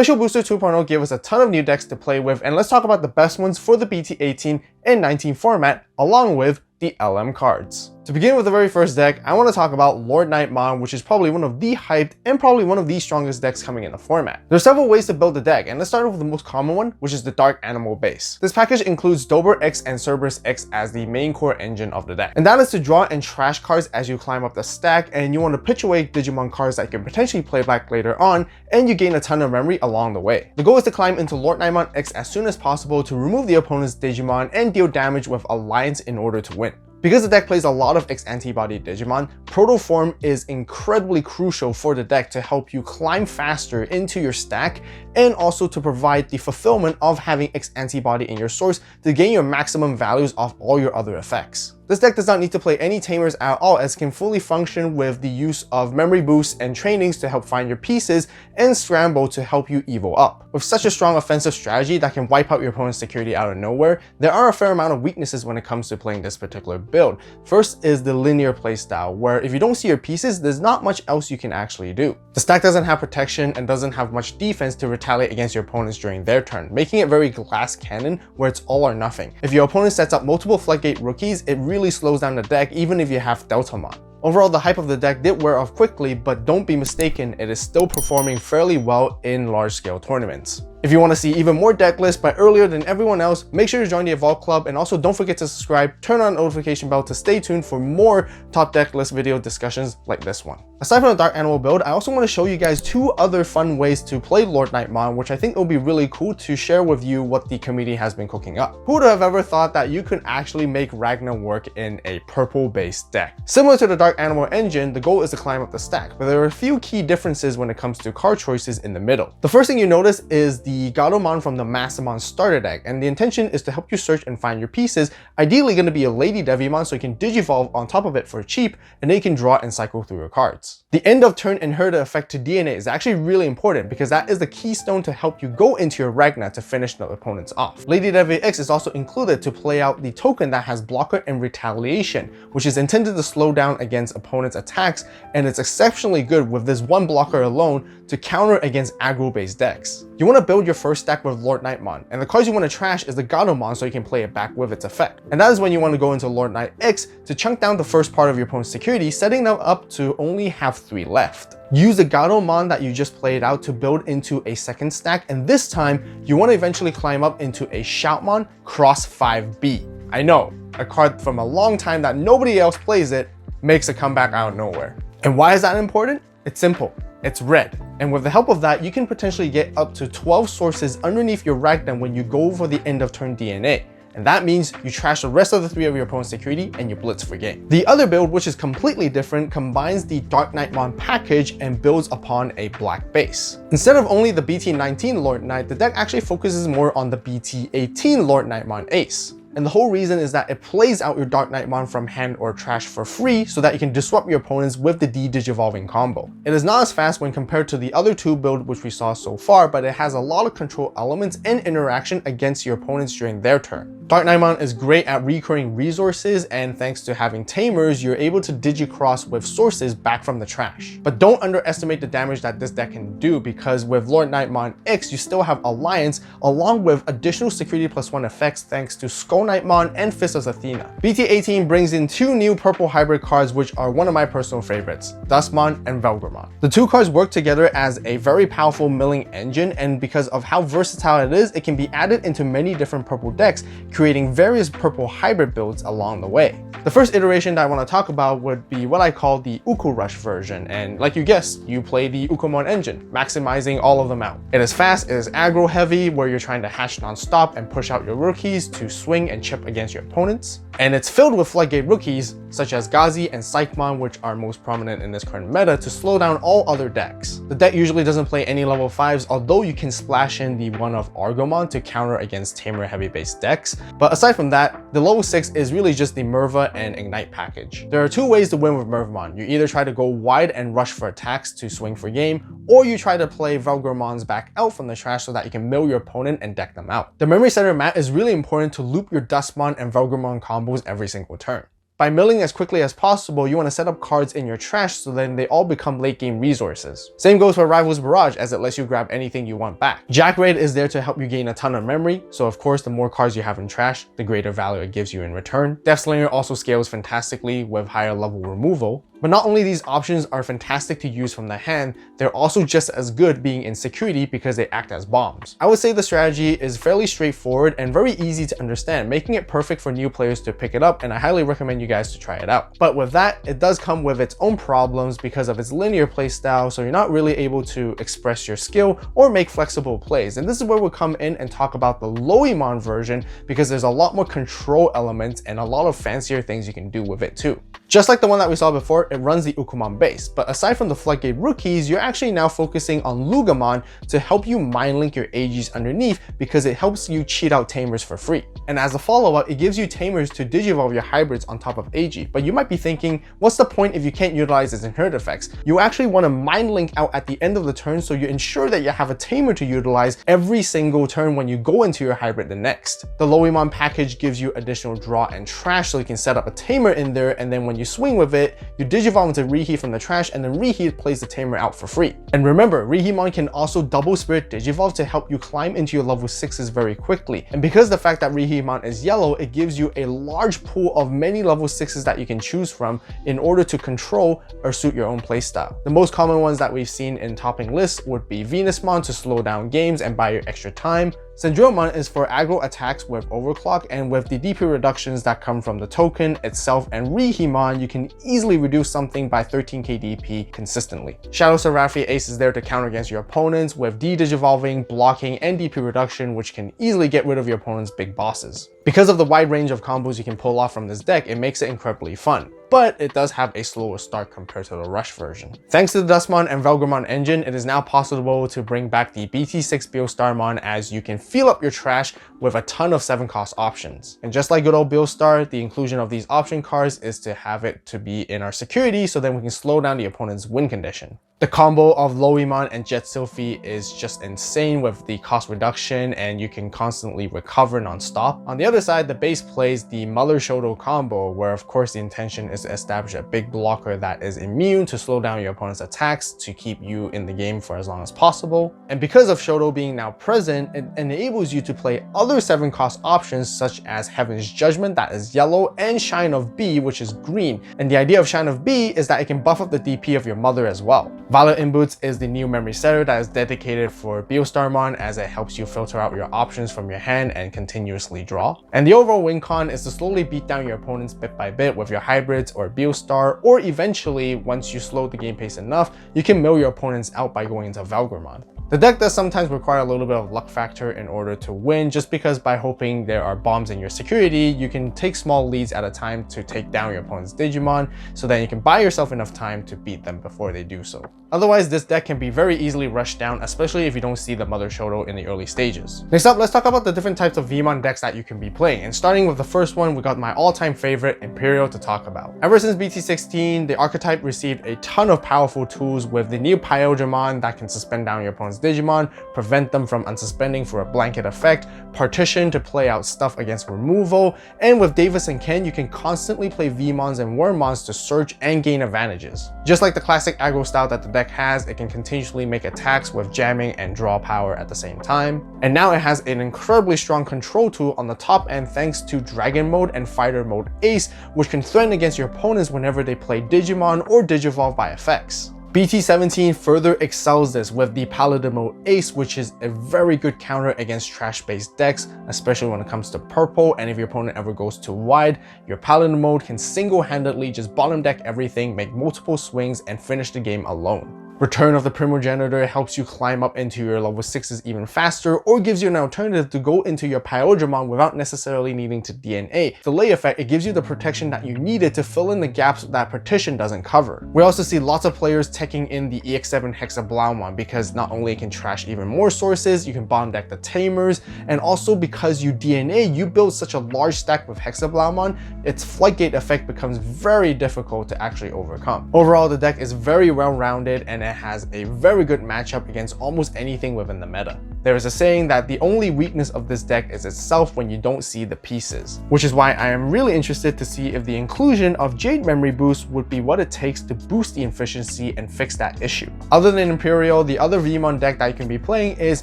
Special Booster 2.0 gave us a ton of new decks to play with, and let's talk about the best ones for the BT18 and 19 format, along with the LM cards. To begin with the very first deck, I want to talk about Lord Knightmon, which is probably one of the hyped and probably one of the strongest decks coming in the format. There's several ways to build the deck, and let's start off with the most common one, which is the Dark Animal base. This package includes Dober X and Cerberus X as the main core engine of the deck, and that is to draw and trash cards as you climb up the stack, and you want to pitch away Digimon cards that you can potentially play back later on, and you gain a ton of memory along the way. The goal is to climb into Lord Knightmon X as soon as possible to remove the opponent's Digimon and deal damage with Alliance in order to win. Because the deck plays a lot of X-Antibody Digimon, Protoform is incredibly crucial for the deck to help you climb faster into your stack and also to provide the fulfillment of having X-Antibody in your source to gain your maximum values off all your other effects. This deck does not need to play any tamers at all, as it can fully function with the use of memory boosts and trainings to help find your pieces and scramble to help you evo up. With such a strong offensive strategy that can wipe out your opponent's security out of nowhere, there are a fair amount of weaknesses when it comes to playing this particular build. First is the linear playstyle, where if you don't see your pieces, there's not much else you can actually do. The stack doesn't have protection and doesn't have much defense to retaliate against your opponents during their turn, making it very glass cannon where it's all or nothing. If your opponent sets up multiple Floodgate rookies, it really slows down the deck even if you have Deltamon. Overall, the hype of the deck did wear off quickly, but don't be mistaken, it is still performing fairly well in large-scale tournaments. If you want to see even more deck lists but earlier than everyone else, make sure to join the AVAULT Club, and also don't forget to subscribe, turn on the notification bell to stay tuned for more top deck list video discussions like this one. Aside from the Dark Animal build, I also want to show you guys two other fun ways to play Lord Knightmon, which I think will be really cool to share with you what the community has been cooking up. Who would have ever thought that you could actually make Ragnar work in a purple-based deck? Similar to the Dark Animal engine, the goal is to climb up the stack, but there are a few key differences when it comes to card choices in the middle. The first thing you notice is the Ogudamon from the Magnamon starter deck, and the intention is to help you search and find your pieces, ideally going to be a Lady Devimon so you can Digivolve on top of it for cheap, and then you can draw and cycle through your cards. The end of turn inherited effect to DNA is actually really important because that is the keystone to help you go into your Ragnar to finish the opponents off. Lady Devi X is also included to play out the token that has blocker and retaliation, which is intended to slow down against opponents' attacks, and it's exceptionally good with this one blocker alone to counter against aggro-based decks. You want to build your first stack with Lord Knightmon, and the cards you want to trash is the Ogudamon so you can play it back with its effect. And that is when you want to go into Lord Knight X to chunk down the first part of your opponent's security, setting them up to only have 3 left. Use the Ogudamon that you just played out to build into a second stack, and this time you want to eventually climb up into a Shoutmon Cross 5B. I know, a card from a long time that nobody else plays it makes a comeback out of nowhere. And why is that important? It's simple. It's red, and with the help of that, you can potentially get up to 12 sources underneath your Ragnar when you go for the end of turn DNA. And that means you trash the rest of the 3 of your opponent's security and you blitz for game. The other build, which is completely different, combines the Dark Knightmon package and builds upon a black base. Instead of only the BT19 Lord Knight, the deck actually focuses more on the BT18 Lord Knightmon Ace. And the whole reason is that it plays out your Dark Knightmon from hand or trash for free so that you can disrupt your opponents with the D-Digivolving combo. It is not as fast when compared to the other 2 builds which we saw so far, but it has a lot of control elements and interaction against your opponents during their turn. Dark Knightmon is great at recurring resources, and thanks to having tamers, you're able to digicross with sources back from the trash. But don't underestimate the damage that this deck can do, because with Lord Knightmon X, you still have Alliance along with additional security +1 effects thanks to Skull Knightmon and Fist of Athena. BT18 brings in 2 new purple hybrid cards which are one of my personal favorites, Dustmon and Velgramon. The 2 cards work together as a very powerful milling engine, and because of how versatile it is, it can be added into many different purple decks, creating various purple hybrid builds along the way. The first iteration that I want to talk about would be what I call the Uku Rush version, and like you guessed, you play the Ukumon engine, maximizing all of them out. It is fast, it is aggro heavy, where you're trying to hash non-stop and push out your rookies to swing and chip against your opponents. And it's filled with Floodgate rookies such as Gazi and Psychmon, which are most prominent in this current meta, to slow down all other decks. The deck usually doesn't play any level 5s, although you can splash in the one of Argomon to counter against tamer heavy based decks. But aside from that, the level 6 is really just the Merva and Ignite package. There are 2 ways to win with Mervamon. You either try to go wide and rush for attacks to swing for game, or you try to play Velgramon's back out from the trash so that you can mill your opponent and deck them out. The memory center mat is really important to loop your Dustmon and Velgramon combos every single turn. By milling as quickly as possible, you want to set up cards in your trash so then they all become late game resources. Same goes for Rival's Barrage, as it lets you grab anything you want back. Jack Raid is there to help you gain a ton of memory, so of course the more cards you have in trash, the greater value it gives you in return. Death Slinger also scales fantastically with higher level removal. But not only these options are fantastic to use from the hand, they're also just as good being in security because they act as bombs. I would say the strategy is fairly straightforward and very easy to understand, making it perfect for new players to pick it up, and I highly recommend you guys to try it out. But with that, it does come with its own problems because of its linear playstyle, so you're not really able to express your skill or make flexible plays. And this is where we'll come in and talk about the Loimon version, because there's a lot more control elements and a lot of fancier things you can do with it too. Just like the one that we saw before, it runs the Ukumon base, but aside from the Floodgate rookies, you're actually now focusing on Loogamon to help you mind link your AGs underneath, because it helps you cheat out tamers for free. And as a follow-up, it gives you tamers to digivolve your hybrids on top of AG. But you might be thinking, what's the point if you can't utilize its inherent effects? You actually want to mind link out at the end of the turn, so you ensure that you have a tamer to utilize every single turn when you go into your hybrid the next. The Loimon package gives you additional draw and trash, so you can set up a tamer in there, and then when you swing with it, you digivolve into Reheat from the trash, and then Reheat plays the tamer out for free. And remember, Rehemon can also double spirit digivolve to help you climb into your level 6s very quickly. And because the fact that Rehemon is yellow, it gives you a large pool of many level 6s that you can choose from in order to control or suit your own playstyle. The most common ones that we've seen in topping lists would be Venusmon to slow down games and buy you extra time. Syndromon is for aggro attacks with overclock, and with the DP reductions that come from the token itself and Rehemon, you can easily reduce something by 13k DP consistently. Shadow Seraphi Ace is there to counter against your opponents with de-digivolving, blocking, and DP reduction, which can easily get rid of your opponent's big bosses. Because of the wide range of combos you can pull off from this deck, it makes it incredibly fun, but it does have a slower start compared to the Rush version. Thanks to the Dustmon and Velgramon engine, it is now possible to bring back the BT6 Beostarmon, as you can fill up your trash with a ton of 7-cost options. And just like good old Beostar, the inclusion of these option cards is to have it to be in our security, so then we can slow down the opponent's win condition. The combo of Loimon and Jet Sylphie is just insane with the cost reduction, and you can constantly recover non-stop. On the other side, the base plays the Mother Shoto combo, where of course the intention is to establish a big blocker that is immune to slow down your opponent's attacks to keep you in the game for as long as possible. And because of Shoto being now present, it enables you to play other 7-cost options such as Heaven's Judgment, that is yellow, and Shine of B, which is green. And the idea of Shine of B is that it can buff up the DP of your mother as well. Violet Inboots is the new memory setter that is dedicated for Beostarmon, as it helps you filter out your options from your hand and continuously draw. And the overall win con is to slowly beat down your opponents bit by bit with your hybrids or Beostar, or eventually, once you slow the game pace enough, you can mill your opponents out by going into Velgramon. The deck does sometimes require a little bit of luck factor in order to win, just because by hoping there are bombs in your security, you can take small leads at a time to take down your opponent's Digimon, so then you can buy yourself enough time to beat them before they do so. Otherwise, this deck can be very easily rushed down, especially if you don't see the Mother Shoto in the early stages. Next up, let's talk about the different types of Vmon decks that you can be playing. And starting with the first one, we got my all-time favorite, Imperial, to talk about. Ever since BT16, the archetype received a ton of powerful tools with the new Imperialdramon that can suspend down your opponent's Digimon, prevent them from unsuspending for a blanket effect, Partition to play out stuff against removal, and with Davis and Ken, you can constantly play Vmons and Wormmons to search and gain advantages. Just like the classic aggro style that the deck has, it can continuously make attacks with jamming and draw power at the same time. And now it has an incredibly strong control tool on the top end thanks to Dragon Mode and Fighter Mode Ace, which can threaten against your opponents whenever they play Digimon or Digivolve by effects. BT17 further excels this with the Paladin Mode Ace, which is a very good counter against trash-based decks, especially when it comes to purple. And if your opponent ever goes too wide, your Paladin Mode can single-handedly just bottom deck everything, make multiple swings, and finish the game alone. Return of the Primogenitor helps you climb up into your level 6s even faster, or gives you an alternative to go into your Imperialdramon without necessarily needing to DNA. Delay effect, it gives you the protection that you needed to fill in the gaps that Partition doesn't cover. We also see lots of players teching in the EX7 Hexablaumon because not only it can trash even more sources, you can bottom deck the Tamers, and also because you DNA, you build such a large stack with Hexablaumon, its Floodgate effect becomes very difficult to actually overcome. Overall, the deck is very well-rounded, and it has a very good matchup against almost anything within the meta. There is a saying that the only weakness of this deck is itself when you don't see the pieces, which is why I am really interested to see if the inclusion of Jade Memory Boost would be what it takes to boost the efficiency and fix that issue. Other than Imperial, the other Vmon deck that you can be playing is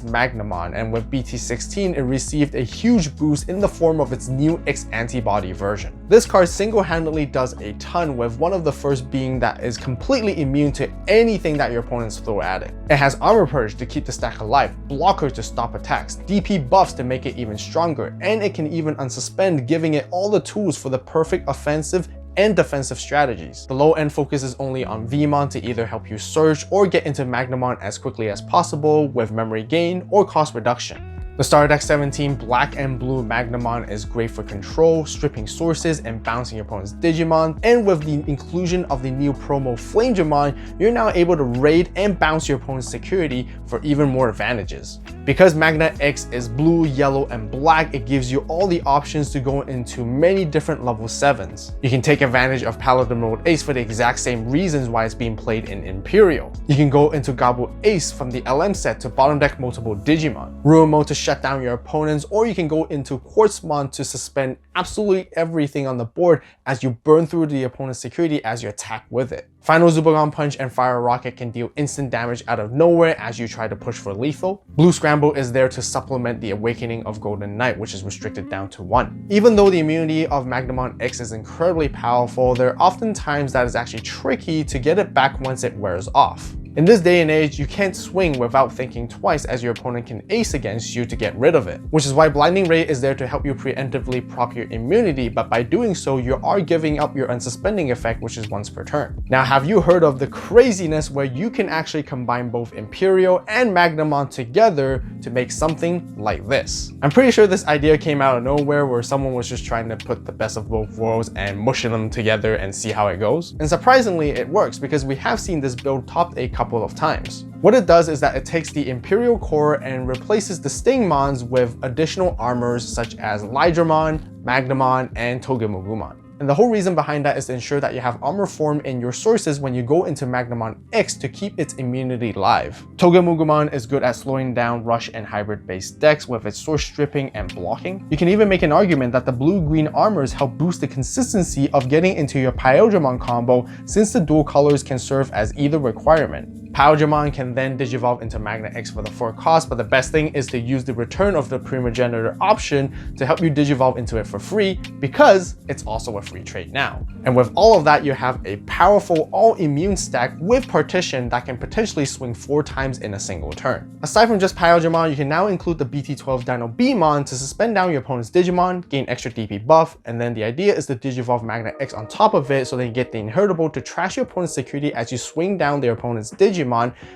Magnamon, and with BT16 it received a huge boost in the form of its new X antibody version. This card single-handedly does a ton, with one of the first being that is completely immune to anything that your opponents throw at it. It has Armor Purge to keep the stack alive, Blocker to stop attacks, DP buffs to make it even stronger, and it can even unsuspend, giving it all the tools for the perfect offensive and defensive strategies. The low end focuses only on Vmon to either help you surge or get into Magnamon as quickly as possible with memory gain or cost reduction. The Starter Deck 17 Black and Blue Magnamon is great for control, stripping sources, and bouncing your opponent's Digimon, and with the inclusion of the new promo Flamedramon, you're now able to raid and bounce your opponent's security for even more advantages. Because Magna X is blue, yellow, and black, it gives you all the options to go into many different level 7s. You can take advantage of Paladin Mode Ace for the exact same reasons why it's being played in Imperial. You can go into Gobble Ace from the LM set to bottom deck multiple Digimon, Ruin Mode to shut down your opponents, or you can go into Quartzmon to suspend absolutely everything on the board as you burn through the opponent's security as you attack with it. Final Zubagon Punch and Fire Rocket can deal instant damage out of nowhere as you try to push for lethal. Blue Scramble is there to supplement the Awakening of Golden Knight, which is restricted down to 1. Even though the immunity of Magnamon X is incredibly powerful, there are often times that it's actually tricky to get it back once it wears off. In this day and age, you can't swing without thinking twice, as your opponent can ace against you to get rid of it, which is why Blinding Ray is there to help you preemptively proc your immunity, but by doing so, you are giving up your unsuspending effect, which is once per turn. Now, have you heard of the craziness where you can actually combine both Imperial and Magnamon together to make something like this? I'm pretty sure this idea came out of nowhere, where someone was just trying to put the best of both worlds and mushing them together and see how it goes. And surprisingly, it works, because we have seen this build topped a couple of times. What it does is that it takes the Imperial core and replaces the Stingmons with additional armors such as Lydramon, Magnamon, and Togemogumon. And the whole reason behind that is to ensure that you have armor form in your sources when you go into Magnamon X to keep its immunity live. Togemogumon is good at slowing down rush and hybrid based decks with its source stripping and blocking. You can even make an argument that the blue-green armors help boost the consistency of getting into your Imperialdramon combo, since the dual colors can serve as either requirement. Imperialdramon can then digivolve into Magna X for the 4 cost, but the best thing is to use the Return of the Primogenitor option to help you digivolve into it for free, because it's also a free trait now. And with all of that, you have a powerful all-immune stack with Partition that can potentially swing 4 times in a single turn. Aside from just Imperialdramon, you can now include the BT18-19 to suspend down your opponent's Digimon, gain extra DP buff, and then the idea is to digivolve Magna X on top of it so that you get the Inheritable to trash your opponent's security as you swing down their opponent's Digimon,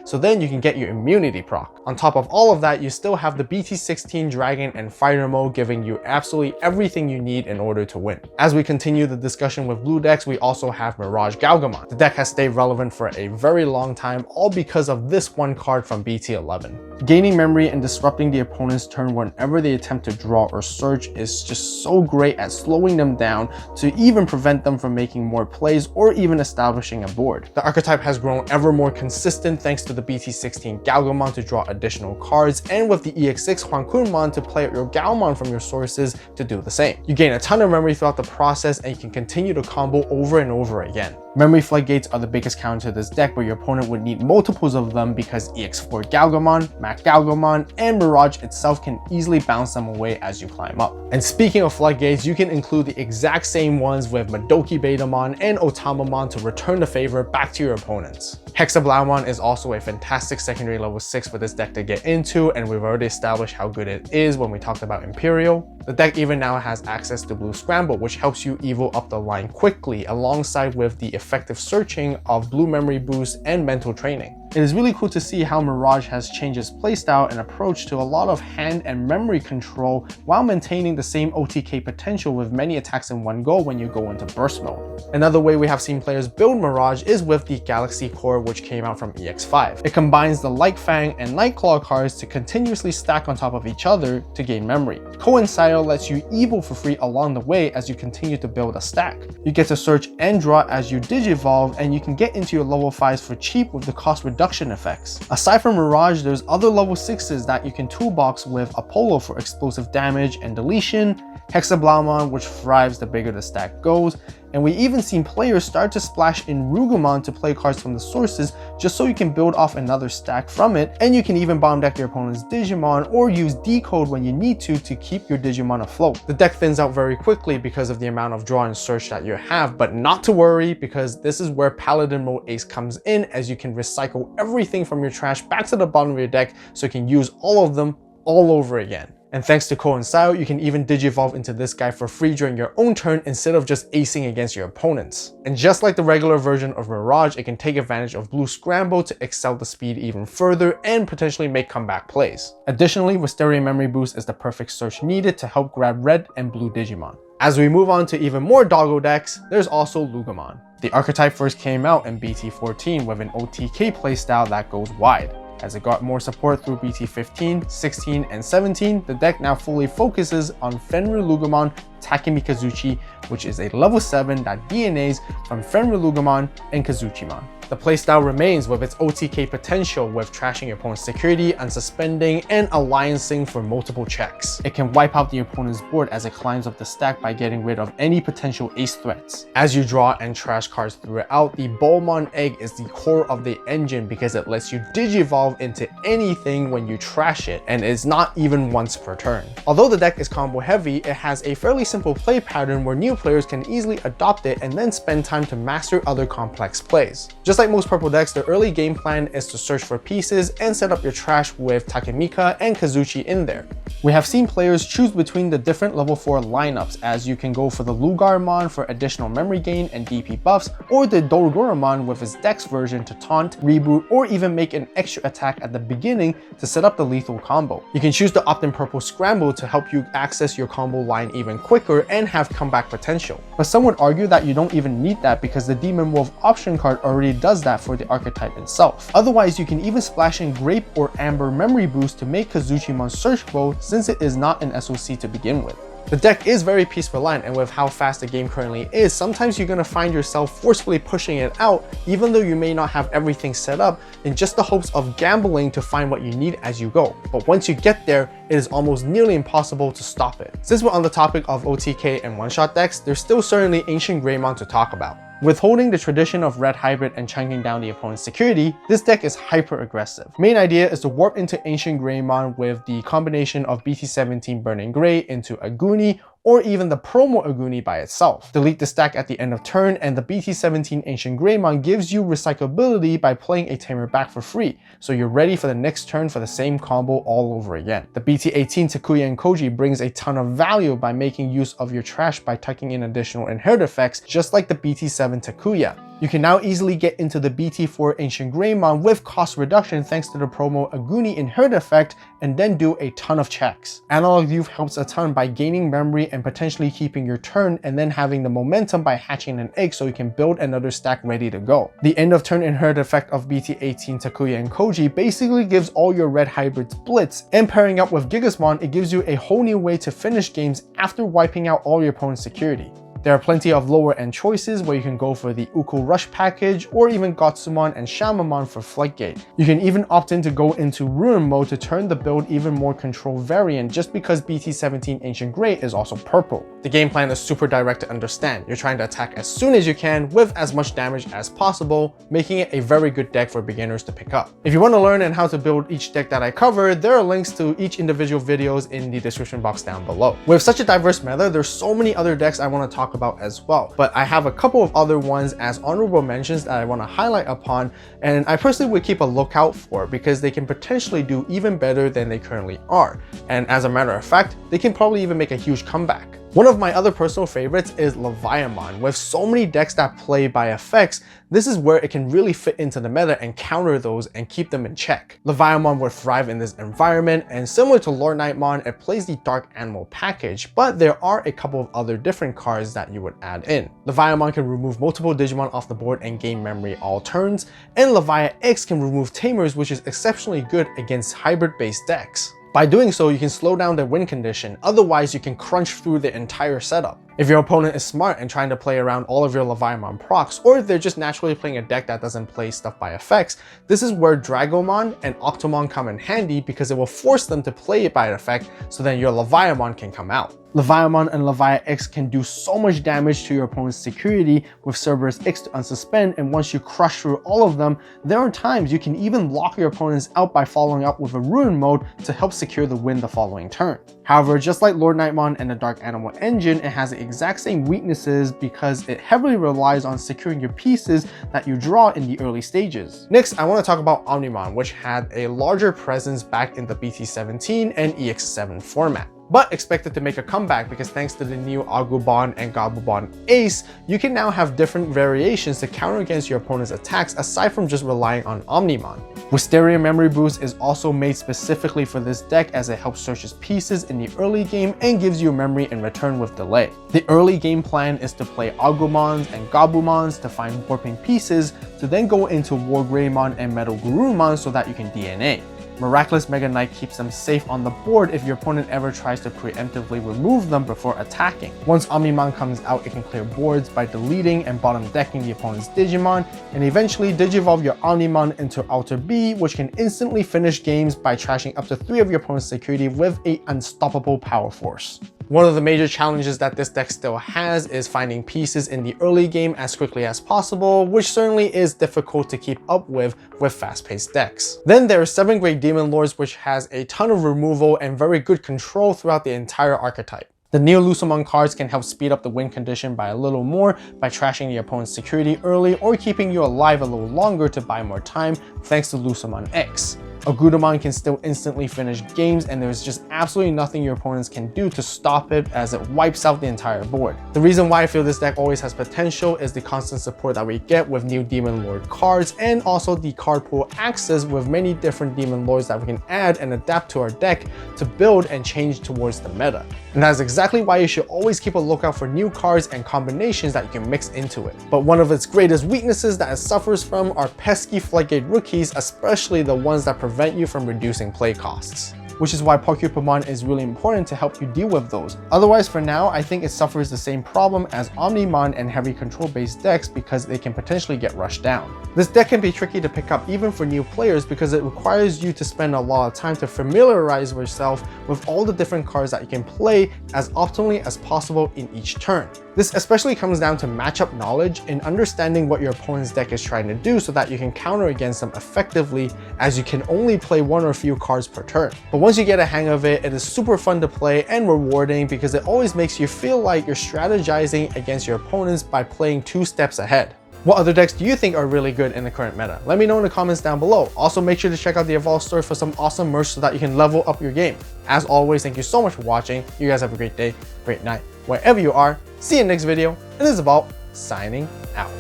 so then you can get your immunity proc. On top of all of that, you still have the BT16 Dragon and Fighter mode, giving you absolutely everything you need in order to win. As we continue the discussion with blue decks, we also have Miragegaogamon. The deck has stayed relevant for a very long time, all because of this one card from BT11. Gaining memory and disrupting the opponent's turn whenever they attempt to draw or search is just so great at slowing them down to even prevent them from making more plays or even establishing a board. The archetype has grown ever more consistent thanks to the BT16 Gaogamon to draw additional cards, and with the EX6 Huankunmon to play out your Gaomon from your sources to do the same. You gain a ton of memory throughout the process, and you can continue to combo over and over again. Memory floodgates are the biggest counter to this deck, but your opponent would need multiples of them because EX4 Gaogamon, Mac Gaogamon, and Mirage itself can easily bounce them away as you climb up. And speaking of floodgates, you can include the exact same ones with Madoki Betamon and Otamamon to return the favor back to your opponents. Hexablaumon is also a fantastic secondary level 6 for this deck to get into, and we've already established how good it is when we talked about Imperial. The deck even now has access to Blue Scramble, which helps you evo up the line quickly, alongside with the effective searching of Blue Memory Boost and Mental Training. It is really cool to see how Mirage has changed its playstyle and approach to a lot of hand and memory control while maintaining the same OTK potential with many attacks in one go when you go into burst mode. Another way we have seen players build Mirage is with the Galaxy Core, which came out from from EX5. It combines the Light Fang and Nightclaw cards to continuously stack on top of each other to gain memory. Coincide lets you evolve for free along the way as you continue to build a stack. You get to search and draw as you digivolve, and you can get into your level 5s for cheap with the cost reduction effects. Aside from Mirage, there's other level 6s that you can toolbox with Apollo for explosive damage and deletion, Hexablaumon, which thrives the bigger the stack goes, and we even seen players start to splash in Roogamon to play cards from the sources just so you can build off another stack from it, and you can even bomb deck your opponent's Digimon or use Decode when you need to keep your Digimon afloat. The deck thins out very quickly because of the amount of draw and search that you have, but not to worry, because this is where Paladin Mode Ace comes in, as you can recycle everything from your trash back to the bottom of your deck so you can use all of them all over again. And thanks to Coincide, you can even digivolve into this guy for free during your own turn instead of just acing against your opponents. And just like the regular version of Mirage, it can take advantage of Blue Scramble to excel the speed even further and potentially make comeback plays. Additionally, Wisteria Memory Boost is the perfect search needed to help grab red and blue Digimon. As we move on to even more doggo decks, there's also Loogamon. The archetype first came out in BT14 with an OTK playstyle that goes wide. As it got more support through BT15, 16, and 17, the deck now fully focuses on Fenriloogamon Takemi Kazuchi, which is a level 7 that DNAs from Fenriloogamon and Kazuchimon. The playstyle remains with its OTK potential with trashing your opponent's security, unsuspending, and alliancing for multiple checks. It can wipe out the opponent's board as it climbs up the stack by getting rid of any potential ace threats. As you draw and trash cards throughout, the Bolmon Egg is the core of the engine because it lets you digivolve into anything when you trash it, and is not even once per turn. Although the deck is combo heavy, it has a fairly simple play pattern where new players can easily adopt it and then spend time to master other complex plays. Just like most purple decks, the early game plan is to search for pieces and set up your trash with Takemika and Kazuchi in there. We have seen players choose between the different level 4 lineups, as you can go for the Lugarmon for additional memory gain and DP buffs, or the Dorgoramon with its dex version to taunt, reboot, or even make an extra attack at the beginning to set up the lethal combo. You can choose to opt in purple Scramble to help you access your combo line even quicker and have comeback potential. But some would argue that you don't even need that because the Demon Wolf option card already does that for the archetype itself. Otherwise, you can even splash in Grape or Amber Memory Boost to make Kazuchimon searchable, since it is not an SOC to begin with. The deck is very piece reliant, and with how fast the game currently is, sometimes you're going to find yourself forcefully pushing it out even though you may not have everything set up, in just the hopes of gambling to find what you need as you go. But once you get there, it is almost nearly impossible to stop it. Since we're on the topic of OTK and one-shot decks, there's still certainly Ancient Greymon to talk about. Withholding the tradition of red hybrid and chunking down the opponent's security, this deck is hyper aggressive. Main idea is to warp into Ancient Greymon with the combination of BT17 Burning Gray into Aguni, or even the promo Aguni by itself. Delete the stack at the end of turn, and the BT17 Ancient Greymon gives you recyclability by playing a Tamer back for free, so you're ready for the next turn for the same combo all over again. The BT18 Takuya and Koji brings a ton of value by making use of your trash by tucking in additional inherit effects, just like the BT7 Takuya. You can now easily get into the BT4 Ancient Greymon with cost reduction thanks to the promo Aguni inherit effect, and then do a ton of checks. Analog Youth helps a ton by gaining memory and potentially keeping your turn, and then having the momentum by hatching an egg so you can build another stack ready to go. The end of turn inherit effect of BT18 Takuya and Koji basically gives all your red hybrids blitz, and pairing up with Gigasmon, it gives you a whole new way to finish games after wiping out all your opponent's security. There are plenty of lower end choices where you can go for the Uku Rush package, or even Gotsumon and Shamamon for Flightgate. You can even opt in to go into Ruin mode to turn the build even more control variant, just because BT17 Ancient Grey is also purple. The game plan is super direct to understand. You're trying to attack as soon as you can with as much damage as possible, making it a very good deck for beginners to pick up. If you want to learn and how to build each deck that I covered, there are links to each individual videos in the description box down below. With such a diverse meta, there's so many other decks I want to talk about as well, but I have a couple of other ones as honorable mentions that I want to highlight upon, and I personally would keep a lookout for because they can potentially do even better than they currently are, and as a matter of fact, they can probably even make a huge comeback. One of my other personal favorites is Leviamon. With so many decks that play by effects, this is where it can really fit into the meta and counter those and keep them in check. Leviamon would thrive in this environment, and similar to Lord Knightmon, it plays the Dark Animal package, but there are a couple of other different cards that you would add in. Leviamon can remove multiple Digimon off the board and gain memory all turns, and Levia X can remove Tamers, which is exceptionally good against hybrid-based decks. By doing so, you can slow down their win condition, otherwise you can crunch through the entire setup. If your opponent is smart and trying to play around all of your Leviamon procs, or if they're just naturally playing a deck that doesn't play stuff by effects, this is where Dragonmon and Octomon come in handy because it will force them to play it by effect, so then your Leviamon can come out. Leviamon and Levia X can do so much damage to your opponent's security with Cerberus X to unsuspend, and once you crush through all of them, there are times you can even lock your opponents out by following up with a Ruin mode to help secure the win the following turn. However, just like Lord Knightmon and the Dark Animal engine, it has the exact same weaknesses because it heavily relies on securing your pieces that you draw in the early stages. Next, I want to talk about Omnimon, which had a larger presence back in the BT17 and EX7 format, but expected to make a comeback because thanks to the new Ogudamon and Gabumon Ace, you can now have different variations to counter against your opponent's attacks aside from just relying on Omnimon. Wisteria Memory Boost is also made specifically for this deck as it helps search its pieces in the early game and gives you memory in return with delay. The early game plan is to play Agumons and Gabumons to find warping pieces, to then go into War Greymon and Metal Garurumon so that you can DNA. Miraculous Mega Knight keeps them safe on the board if your opponent ever tries to preemptively remove them before attacking. Once Omnimon comes out, it can clear boards by deleting and bottom decking the opponent's Digimon, and eventually Digivolve your Omnimon into Alter B, which can instantly finish games by trashing up to 3 of your opponent's security with an unstoppable power force. One of the major challenges that this deck still has is finding pieces in the early game as quickly as possible, which certainly is difficult to keep up with fast-paced decks. Then there are 7 Great Demon Lords, which has a ton of removal and very good control throughout the entire archetype. The Neo-Lusamon cards can help speed up the win condition by a little more by trashing the opponent's security early or keeping you alive a little longer to buy more time thanks to Lusamon X. Ogudamon can still instantly finish games, and there's just absolutely nothing your opponents can do to stop it as it wipes out the entire board. The reason why I feel this deck always has potential is the constant support that we get with new Demon Lord cards, and also the card pool access with many different Demon Lords that we can add and adapt to our deck to build and change towards the meta. And that's exactly why you should always keep a lookout for new cards and combinations that you can mix into it. But one of its greatest weaknesses that it suffers from are pesky Floodgate rookies, especially the ones that prevent you from reducing play costs, which is why Pokemon is really important to help you deal with those. Otherwise, for now, I think it suffers the same problem as Omnimon and heavy control-based decks because they can potentially get rushed down. This deck can be tricky to pick up even for new players because it requires you to spend a lot of time to familiarize yourself with all the different cards that you can play as optimally as possible in each turn. This especially comes down to matchup knowledge and understanding what your opponent's deck is trying to do so that you can counter against them effectively, as you can only play 1 or a few cards per turn. But once you get a hang of it, it is super fun to play and rewarding because it always makes you feel like you're strategizing against your opponents by playing 2 steps ahead. What other decks do you think are really good in the current meta? Let me know in the comments down below. Also, make sure to check out the AVAULT store for some awesome merch so that you can level up your game. As always, thank you so much for watching. You guys have a great day, great night, wherever you are. See you in the next video. And this is AVAULT signing out.